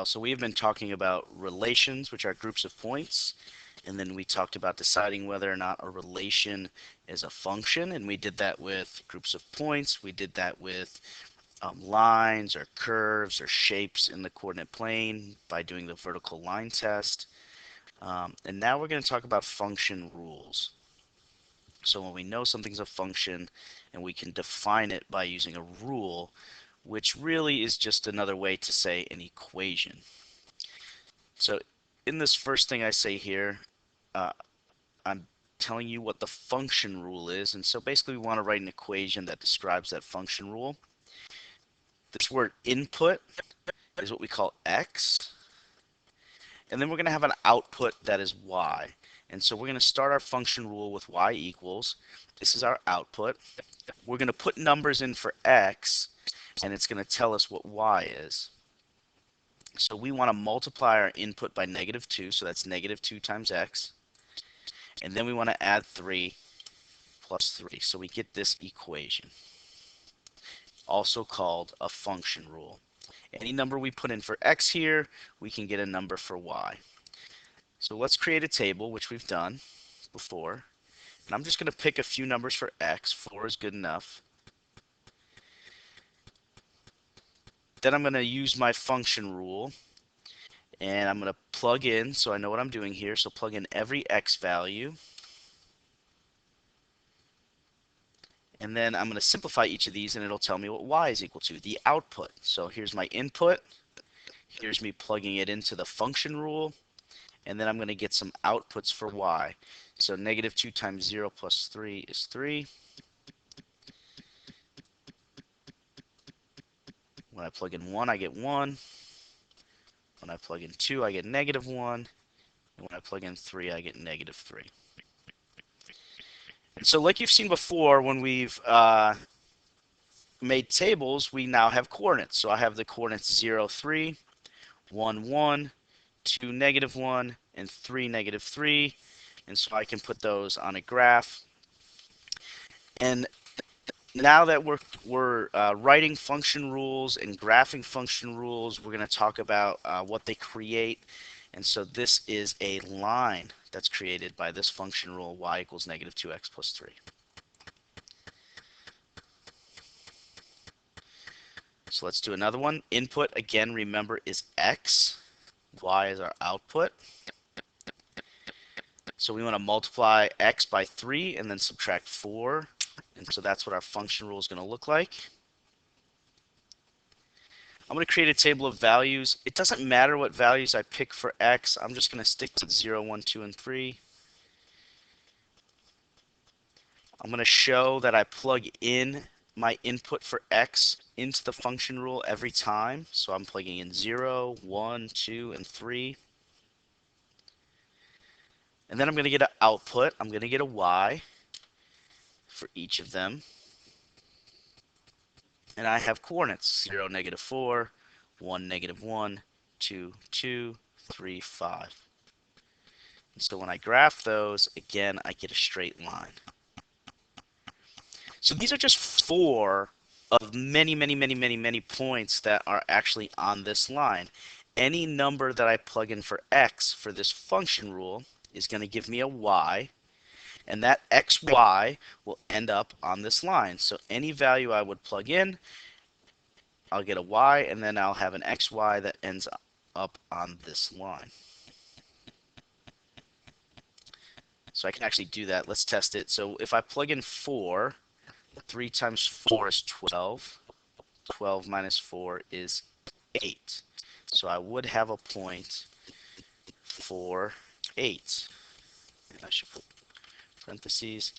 So we've been talking about relations, which are groups of points, and then we talked about deciding whether or not a relation is a function, and we did that with groups of points. We did that with lines or curves or shapes in the coordinate plane by doing the vertical line test. And now we're going to talk about function rules. So when we know something's a function and we can define it by using a rule, which really is just another way to say an equation. So in this first thing I say here, uh, I'm telling you what the function rule is. And so basically we want to write an equation that describes that function rule. This word input is what we call x. And then we're going to have an output that is y. And so we're going to start our function rule with y equals. This is our output. We're going to put numbers in for x, and it's going to tell us what y is. So we want to multiply our input by -2, so that's -2 times x. And then we want to add 3 plus 3, so we get this equation, also called a function rule. Any number we put in for x here, we can get a number for y. So let's create a table, which we've done before. And I'm just going to pick a few numbers for x. 4 is good enough. Then I'm going to use my function rule, and I'm going to plug in, so I know what I'm doing here. So plug in every x value. And then I'm going to simplify each of these, and it'll tell me what y is equal to, the output. So here's my input. Here's me plugging it into the function rule. And then I'm going to get some outputs for y. So -2 times 0 plus 3 is 3. When I plug in 1, I get 1. When I plug in 2, I get -1. And when I plug in 3, I get -3. And so like you've seen before, when we've made tables, we now have coordinates. So I have the coordinates 0, 3, 1, 1, 2, -1, and 3, -3. And so I can put those on a graph. And now that we're writing function rules and graphing function rules, we're going to talk about what they create. And so this is a line that's created by this function rule, y equals -2x plus 3. So let's do another one. Input, again, remember, is x. Y is our output. So we want to multiply x by 3 and then subtract 4. And so that's what our function rule is going to look like. I'm going to create a table of values. It doesn't matter what values I pick for x. I'm just going to stick to 0, 1, 2, and 3. I'm going to show that I plug in my input for x into the function rule every time. So I'm plugging in 0, 1, 2, and 3. And then I'm going to get an output. I'm going to get a y for each of them. And I have coordinates 0, -4, 1, -1, 2, 2, 3, 5. And so when I graph those, again, I get a straight line. So these are just 4 of many, many, many, many, many points that are actually on this line. Any number that I plug in for x for this function rule is going to give me a y, and that xy will end up on this line. So any value I would plug in, I'll get a y, and then I'll have an xy that ends up on this line. So I can actually do that. Let's test it. So if I plug in 4, 3 times 4 is 12. 12 minus 4 is 8. So I would have a point 4, 8. And I should put parentheses.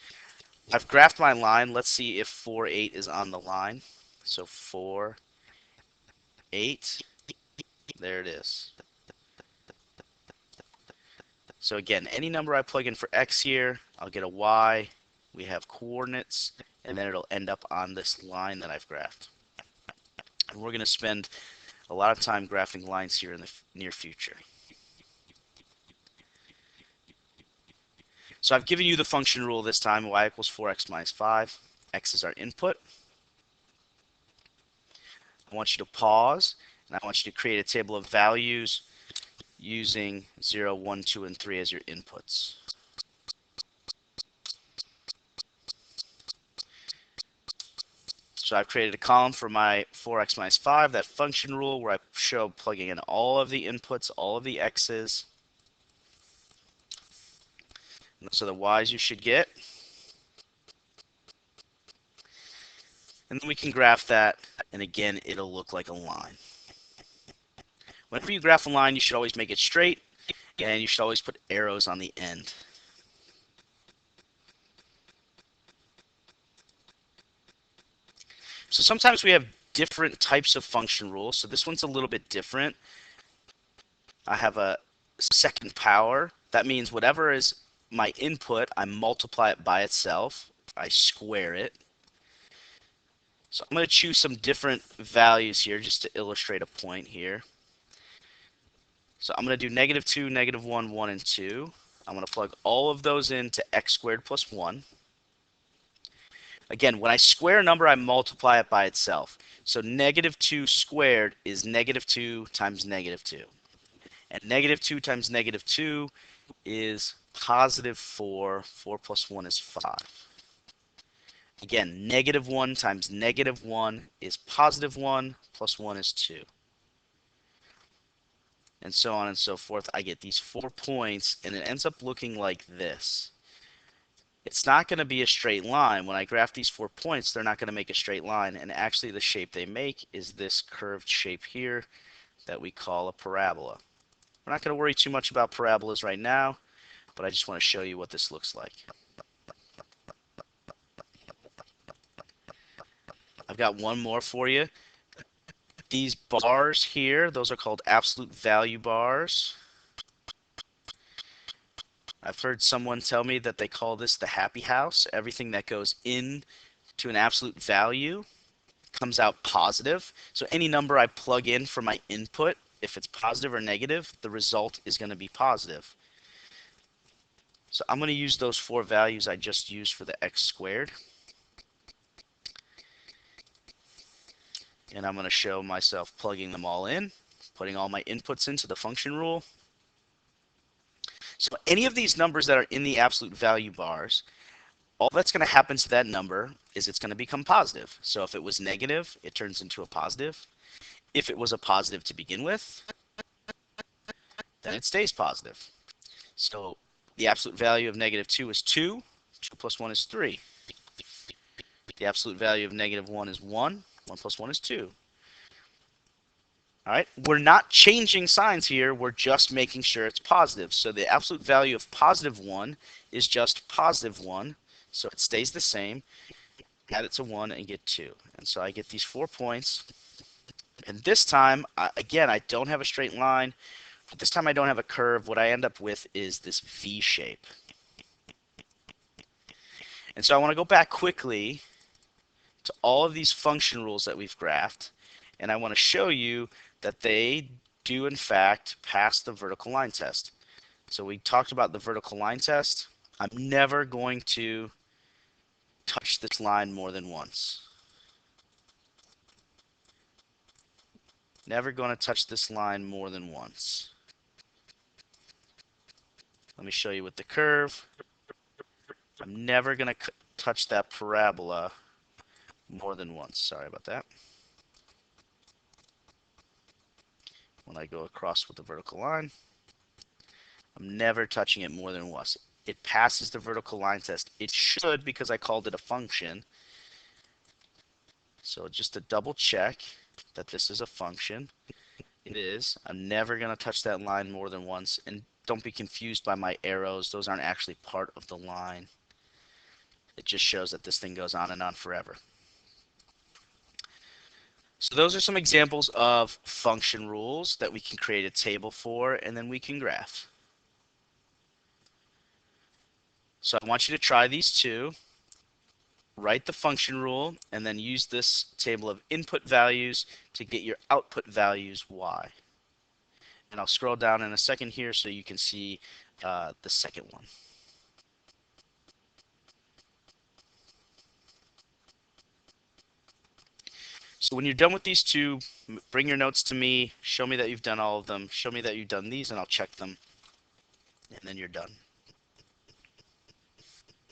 I've graphed my line. Let's see if 4, 8 is on the line. So 4, 8. There it is. So again, any number I plug in for x here, I'll get a y. We have coordinates, and then it'll end up on this line that I've graphed. And we're going to spend a lot of time graphing lines here in the near future. So I've given you the function rule this time, y equals 4x minus 5. X is our input. I want you to pause And I want you to create a table of values using 0, 1, 2, and 3 as your inputs. So I've created a column for my 4x minus 5, that function rule where I show plugging in all of the inputs, all of the x's. And those are the y's you should get. And then we can graph that, and again, it'll look like a line. Whenever you graph a line, you should always make it straight, and you should always put arrows on the end. So sometimes we have different types of function rules. So this one's a little bit different. I have a second power. That means whatever is my input, I multiply it by itself. I square it. So I'm going to choose some different values here just to illustrate a point here. So I'm going to do -2, -1, 1, and 2. I'm going to plug all of those into x squared plus 1. Again, when I square a number, I multiply it by itself. So -2 squared is -2 times -2. And -2 times -2 is +4. 4 plus 1 is 5. Again, -1 times -1 is +1, plus 1 is 2. And so on and so forth. I get these 4 points, and it ends up looking like this. It's not going to be a straight line. When I graph these 4 points, they're not going to make a straight line, and actually the shape they make is this curved shape here that we call a parabola. We're not going to worry too much about parabolas right now, but I just want to show you what this looks like. I've got one more for you. These bars here, those are called absolute value bars. I've heard someone tell me that they call this the happy house. Everything that goes in to an absolute value comes out positive. So any number I plug in for my input, if it's positive or negative, the result is going to be positive. So I'm going to use those 4 values I just used for the x squared. And I'm going to show myself plugging them all in, putting all my inputs into the function rule. So any of these numbers that are in the absolute value bars, all that's going to happen to that number is it's going to become positive. So if it was negative, it turns into a positive. If it was a positive to begin with, then it stays positive. So the absolute value of -2 is 2. 2 plus 1 is 3. The absolute value of -1 is 1. 1 plus 1 is 2. All right, we're not changing signs here. We're just making sure it's positive. So the absolute value of +1 is just +1. So it stays the same. Add it to 1 and get 2. And so I get these 4 points. And this time, again, I don't have a straight line. But this time I don't have a curve. What I end up with is this V shape. And so I want to go back quickly to all of these function rules that we've graphed. And I want to show you that they do in fact pass the vertical line test. So we talked about the vertical line test. I'm never going to touch this line more than once. Never going to touch this line more than once. Let me show you with the curve. I'm never going to touch that parabola more than once. Sorry about that. When I go across with the vertical line, I'm never touching it more than once. It passes the vertical line test. It should, because I called it a function. So just to double check that this is a function, it is. I'm never going to touch that line more than once. And don't be confused by my arrows. Those aren't actually part of the line. It just shows that this thing goes on and on forever. So those are some examples of function rules that we can create a table for, and then we can graph. So I want you to try these two. Write the function rule, and then use this table of input values to get your output values y. And I'll scroll down in a second here so you can see the second one. So when you're done with these two, bring your notes to me, show me that you've done all of them, show me that you've done these, and I'll check them, and then you're done.